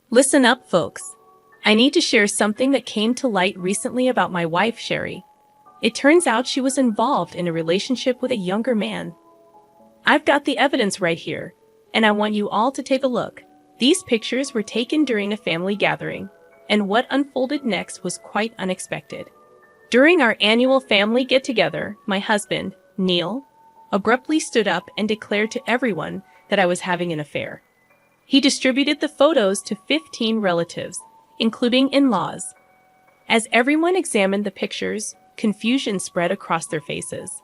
Listen up, folks. I need to share something that came to light recently about my wife, Sherry. It turns out she was involved in a relationship with a younger man. I've got the evidence right here, and I want you all to take a look. These pictures were taken during a family gathering, and what unfolded next was quite unexpected. During our annual family get-together, my husband, Neil, abruptly stood up and declared to everyone that I was having an affair. He distributed the photos to 15 relatives, including in-laws. As everyone examined the pictures, confusion spread across their faces.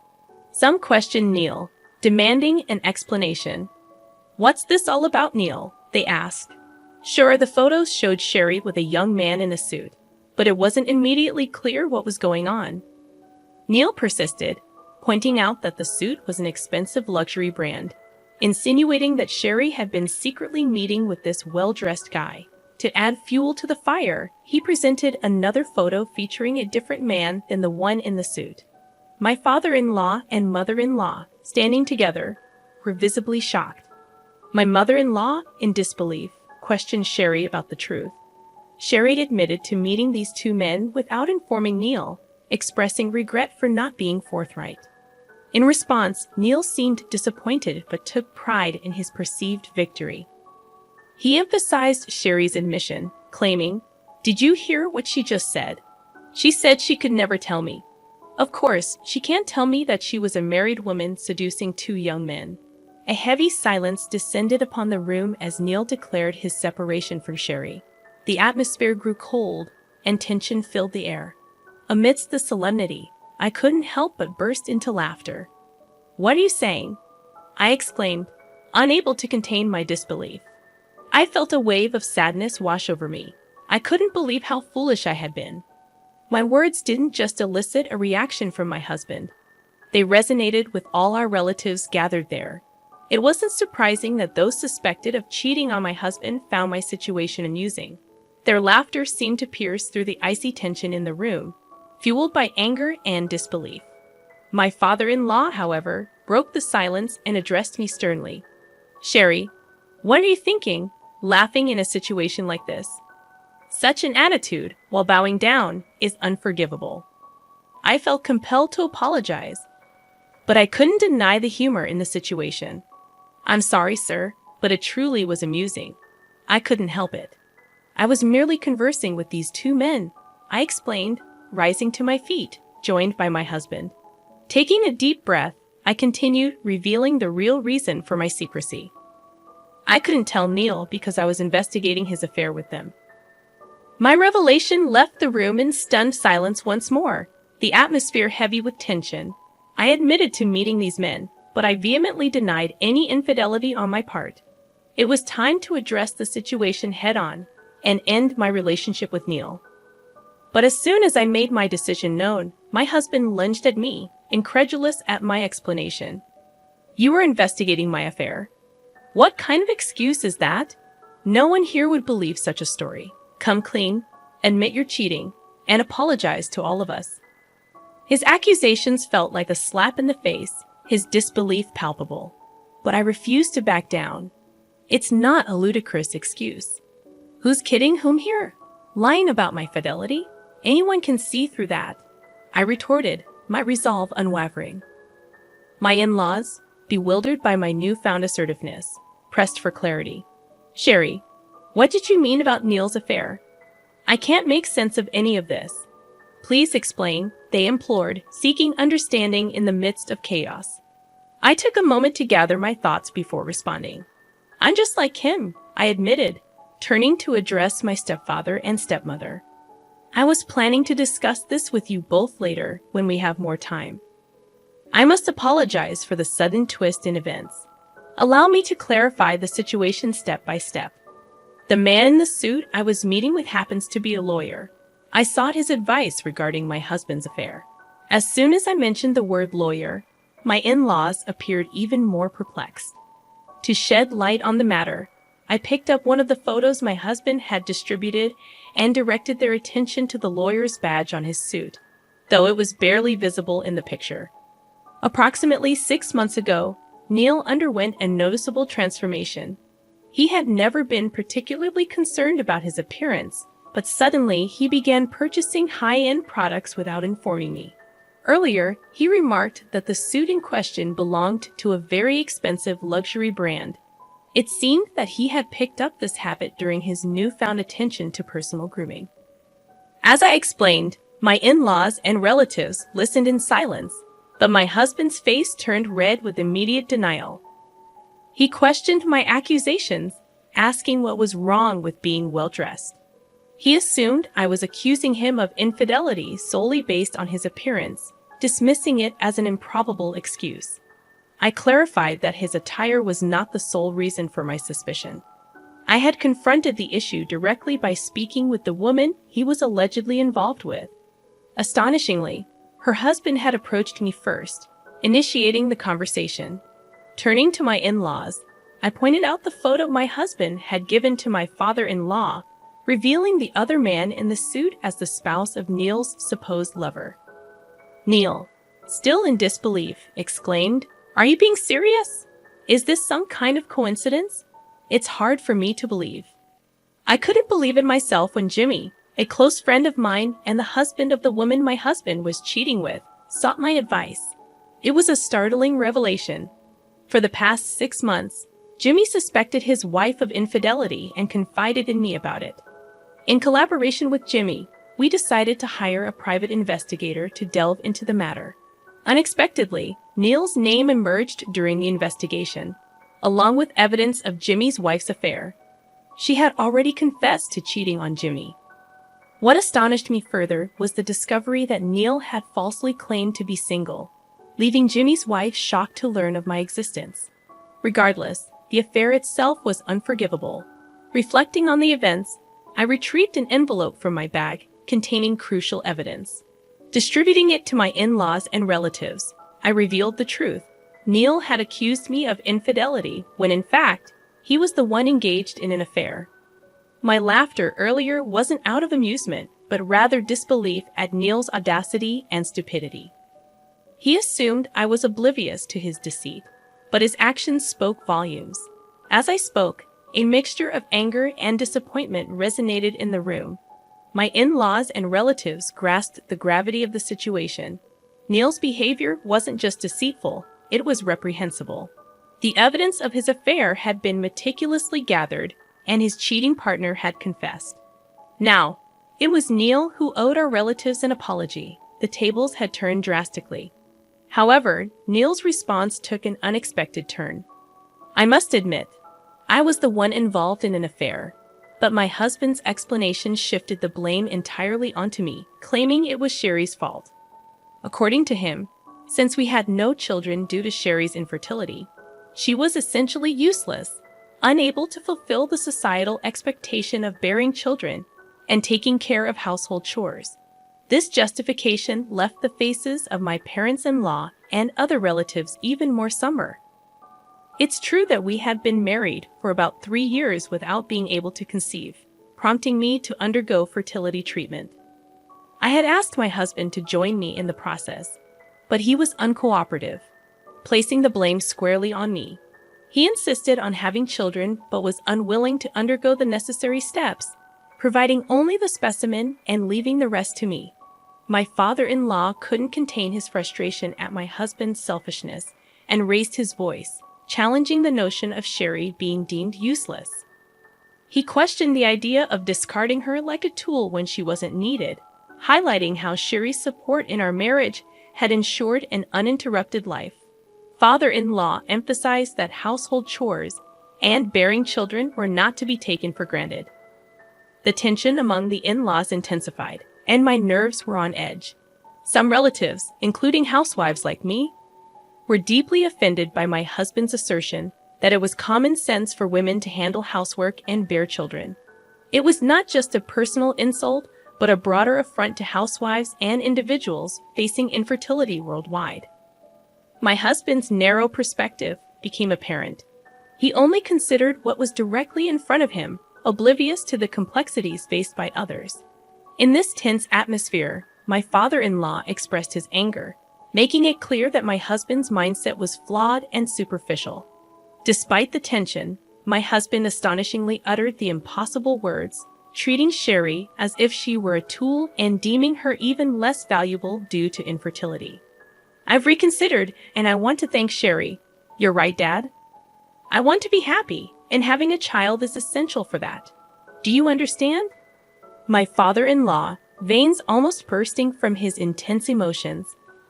Some questioned Neil, demanding an explanation. "What's this all about, Neil?" they asked. Sure, the photos showed Sherry with a young man in a suit, but it wasn't immediately clear what was going on. Neil persisted, pointing out that the suit was an expensive luxury brand, insinuating that Sherry had been secretly meeting with this well-dressed guy. To add fuel to the fire, he presented another photo featuring a different man than the one in the suit. My father-in-law and mother-in-law, standing together, were visibly shocked. My mother-in-law, in disbelief, questioned Sherry about the truth. Sherry admitted to meeting these two men without informing Neil, expressing regret for not being forthright. In response, Neil seemed disappointed but took pride in his perceived victory. He emphasized Sherry's admission, claiming, "Did you hear what she just said? She said she could never tell me. Of course, she can't tell me that she was a married woman seducing two young men." A heavy silence descended upon the room as Neil declared his separation from Sherry. The atmosphere grew cold, and tension filled the air. Amidst the solemnity, I couldn't help but burst into laughter. "What are you saying?" I exclaimed, unable to contain my disbelief. I felt a wave of sadness wash over me. I couldn't believe how foolish I had been. My words didn't just elicit a reaction from my husband. They resonated with all our relatives gathered there. It wasn't surprising that those suspected of cheating on my husband found my situation amusing. Their laughter seemed to pierce through the icy tension in the room, fueled by anger and disbelief. My father-in-law, however, broke the silence and addressed me sternly. "Sherry, what are you thinking, laughing in a situation like this? Such an attitude, while bowing down, is unforgivable." I felt compelled to apologize, but I couldn't deny the humor in the situation. "I'm sorry, sir, but it truly was amusing. I couldn't help it. I was merely conversing with these two men," I explained, rising to my feet, joined by my husband. Taking a deep breath, I continued, revealing the real reason for my secrecy. I couldn't tell Neil because I was investigating his affair with them. My revelation left the room in stunned silence once more, the atmosphere heavy with tension. I admitted to meeting these men, but I vehemently denied any infidelity on my part. It was time to address the situation head-on and end my relationship with Neil. But as soon as I made my decision known, my husband lunged at me, incredulous at my explanation. "You were investigating my affair. What kind of excuse is that? No one here would believe such a story. Come clean, admit you're cheating, and apologize to all of us." His accusations felt like a slap in the face, his disbelief palpable. But I refused to back down. It's not a ludicrous excuse. Who's kidding whom here? Lying about my fidelity? Anyone can see through that, I retorted, my resolve unwavering. My in-laws, bewildered by my newfound assertiveness, pressed for clarity. "Sherry, what did you mean about Neil's affair? I can't make sense of any of this. Please explain," they implored, seeking understanding in the midst of chaos. I took a moment to gather my thoughts before responding. "I'm just like him," I admitted, turning to address my stepfather and stepmother. "I was planning to discuss this with you both later when we have more time. I must apologize for the sudden twist in events. Allow me to clarify the situation step by step. The man in the suit I was meeting with happens to be a lawyer. I sought his advice regarding my husband's affair. As soon as I mentioned the word lawyer, my in-laws appeared even more perplexed. To shed light on the matter, I picked up one of the photos my husband had distributed and directed their attention to the lawyer's badge on his suit, though it was barely visible in the picture. Approximately 6 months ago, Neil underwent a noticeable transformation. He had never been particularly concerned about his appearance, but suddenly he began purchasing high-end products without informing me. Earlier, he remarked that the suit in question belonged to a very expensive luxury brand. It seemed that he had picked up this habit during his newfound attention to personal grooming. As I explained, my in-laws and relatives listened in silence, but my husband's face turned red with immediate denial. He questioned my accusations, asking what was wrong with being well-dressed. He assumed I was accusing him of infidelity solely based on his appearance, dismissing it as an improbable excuse. I clarified that his attire was not the sole reason for my suspicion. I had confronted the issue directly by speaking with the woman he was allegedly involved with. Astonishingly, her husband had approached me first, initiating the conversation. Turning to my in-laws, I pointed out the photo my husband had given to my father-in-law, revealing the other man in the suit as the spouse of Neil's supposed lover. Neil, still in disbelief, exclaimed, "Are you being serious? Is this some kind of coincidence? It's hard for me to believe." I couldn't believe it myself when Jimmy, a close friend of mine and the husband of the woman my husband was cheating with, sought my advice. It was a startling revelation. For the past 6 months, Jimmy suspected his wife of infidelity and confided in me about it. In collaboration with Jimmy, we decided to hire a private investigator to delve into the matter. Unexpectedly, Neil's name emerged during the investigation, along with evidence of Jimmy's wife's affair. She had already confessed to cheating on Jimmy. What astonished me further was the discovery that Neil had falsely claimed to be single, leaving Jimmy's wife shocked to learn of my existence. Regardless, the affair itself was unforgivable. Reflecting on the events, I retrieved an envelope from my bag containing crucial evidence. Distributing it to my in-laws and relatives, I revealed the truth. Neil had accused me of infidelity when in fact, he was the one engaged in an affair. My laughter earlier wasn't out of amusement, but rather disbelief at Neil's audacity and stupidity. He assumed I was oblivious to his deceit, but his actions spoke volumes. As I spoke, a mixture of anger and disappointment resonated in the room. My in-laws and relatives grasped the gravity of the situation. Neil's behavior wasn't just deceitful, it was reprehensible. The evidence of his affair had been meticulously gathered, and his cheating partner had confessed. Now, it was Neil who owed our relatives an apology. The tables had turned drastically. However, Neil's response took an unexpected turn. I must admit, I was the one involved in an affair, but my husband's explanation shifted the blame entirely onto me, claiming it was Sherry's fault. According to him, since we had no children due to Sherry's infertility, she was essentially useless, unable to fulfill the societal expectation of bearing children and taking care of household chores. This justification left the faces of my parents-in-law and other relatives even more somber. It's true that we had been married for about 3 years without being able to conceive, prompting me to undergo fertility treatment. I had asked my husband to join me in the process, but he was uncooperative, placing the blame squarely on me. He insisted on having children but was unwilling to undergo the necessary steps, providing only the specimen and leaving the rest to me. My father-in-law couldn't contain his frustration at my husband's selfishness and raised his voice, challenging the notion of Sherry being deemed useless. He questioned the idea of discarding her like a tool when she wasn't needed, highlighting how Sherry's support in our marriage had ensured an uninterrupted life. Father-in-law emphasized that household chores and bearing children were not to be taken for granted. The tension among the in-laws intensified, and my nerves were on edge. Some relatives, including housewives like me, were deeply offended by my husband's assertion that it was common sense for women to handle housework and bear children. It was not just a personal insult, but a broader affront to housewives and individuals facing infertility worldwide. My husband's narrow perspective became apparent. He only considered what was directly in front of him, oblivious to the complexities faced by others. In this tense atmosphere, my father-in-law expressed his anger, making it clear that my husband's mindset was flawed and superficial. Despite the tension, My husband astonishingly uttered the impossible words, treating Sherry as if she were a tool and deeming her even less valuable due to infertility. I've reconsidered, and I want to thank Sherry. You're right, Dad. I want to be happy, and having a child is essential for that. Do you understand? My father-in-law, veins almost bursting from his intense emotions,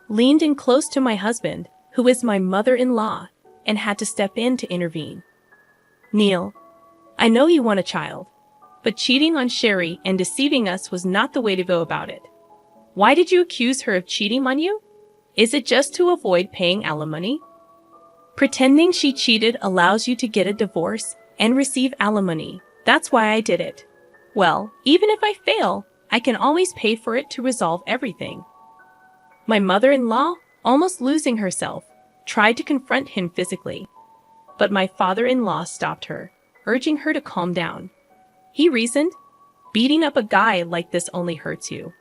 leaned in close to my husband, who is my mother-in-law, and had to step in to intervene. Neil, I know you want a child, but cheating on Sherry and deceiving us was not the way to go about it. Why did you accuse her of cheating on you? Is it just to avoid paying alimony? Pretending she cheated allows you to get a divorce and receive alimony. That's why I did it. Well, even if I fail, I can always pay for it to resolve everything. My mother-in-law, almost losing herself, tried to confront him physically. But my father-in-law stopped her, urging her to calm down. He reasoned, beating up a guy like this only hurts you.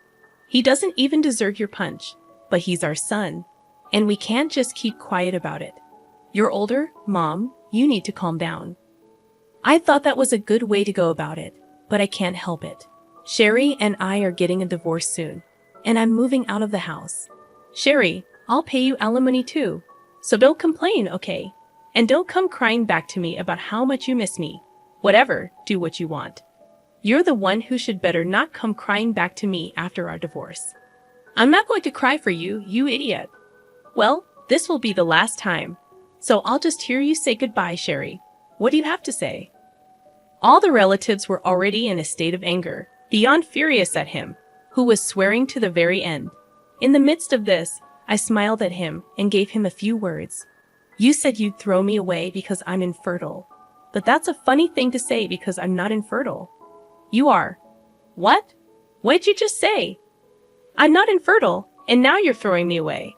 He doesn't even deserve your punch, but he's our son, and we can't just keep quiet about it. You're older, Mom, you need to calm down. I thought that was a good way to go about it, but I can't help it. Sherry and I are getting a divorce soon, and I'm moving out of the house. Sherry, I'll pay you alimony too, so don't complain, okay? And don't come crying back to me about how much you miss me. Whatever, do what you want. You're the one who should better not come crying back to me after our divorce. I'm not going to cry for you, you idiot. Well, this will be the last time. So I'll just hear you say goodbye, Sherry. What do you have to say? All the relatives were already in a state of anger, beyond furious at him, who was swearing to the very end. In the midst of this, I smiled at him and gave him a few words. You said you'd throw me away because I'm infertile. But that's a funny thing to say because I'm not infertile. You are. What? What'd you just say? I'm not infertile, and now you're throwing me away.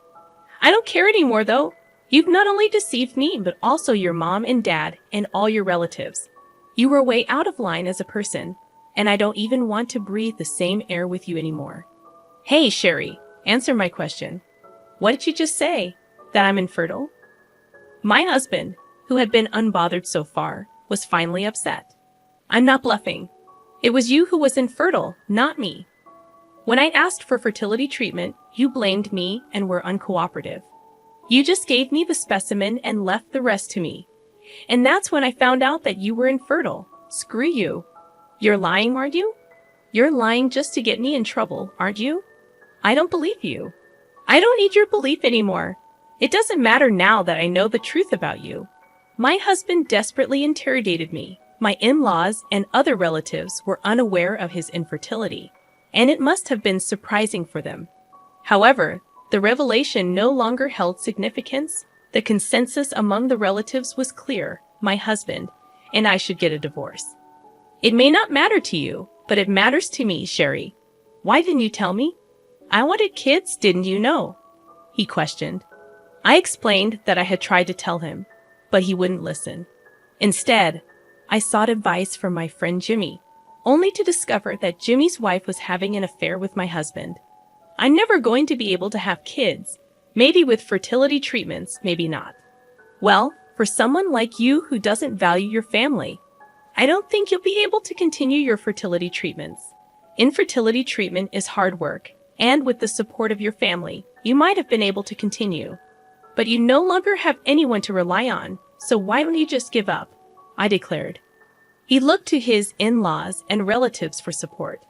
I don't care anymore, though. You've not only deceived me, but also your mom and dad and all your relatives. You were way out of line as a person, and I don't even want to breathe the same air with you anymore. Hey, Sherry, answer my question. What did you just say? That I'm infertile? My husband, who had been unbothered so far, was finally upset. I'm not bluffing. It was you who was infertile, not me. When I asked for fertility treatment, you blamed me and were uncooperative. You just gave me the specimen and left the rest to me. And that's when I found out that you were infertile. Screw you. You're lying, aren't you? You're lying just to get me in trouble, aren't you? I don't believe you. I don't need your belief anymore. It doesn't matter now that I know the truth about you. My husband desperately interrogated me. My in-laws and other relatives were unaware of his infertility, and it must have been surprising for them. However, the revelation no longer held significance. The consensus among the relatives was clear: my husband and I should get a divorce. It may not matter to you, but it matters to me, Sherry. Why didn't you tell me? I wanted kids, didn't you know? He questioned. I explained that I had tried to tell him, but he wouldn't listen. Instead, I sought advice from my friend Jimmy, only to discover that Jimmy's wife was having an affair with my husband. I'm never going to be able to have kids. Maybe with fertility treatments, maybe not. Well, for someone like you who doesn't value your family, I don't think you'll be able to continue your fertility treatments. Infertility treatment is hard work, and with the support of your family, you might have been able to continue. But you no longer have anyone to rely on, so why don't you just give up? I declared. He looked to his in-laws and relatives for support.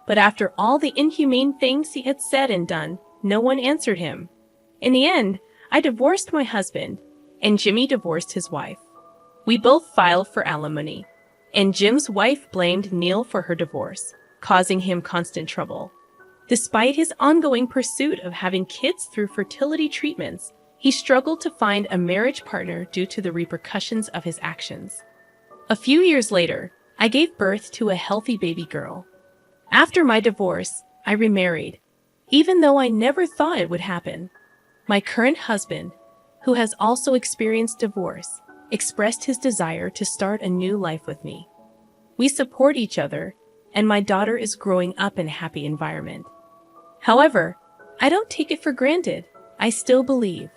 But after all the inhumane things he had said and done, no one answered him. In the end, I divorced my husband, and Jimmy divorced his wife. We both filed for alimony, and Jim's wife blamed Neil for her divorce, causing him constant trouble. Despite his ongoing pursuit of having kids through fertility treatments, he struggled to find a marriage partner due to the repercussions of his actions. A few years later, I gave birth to a healthy baby girl. After my divorce, I remarried, even though I never thought it would happen. My current husband, who has also experienced divorce, expressed his desire to start a new life with me. We support each other, and my daughter is growing up in a happy environment. However, I don't take it for granted. I still believe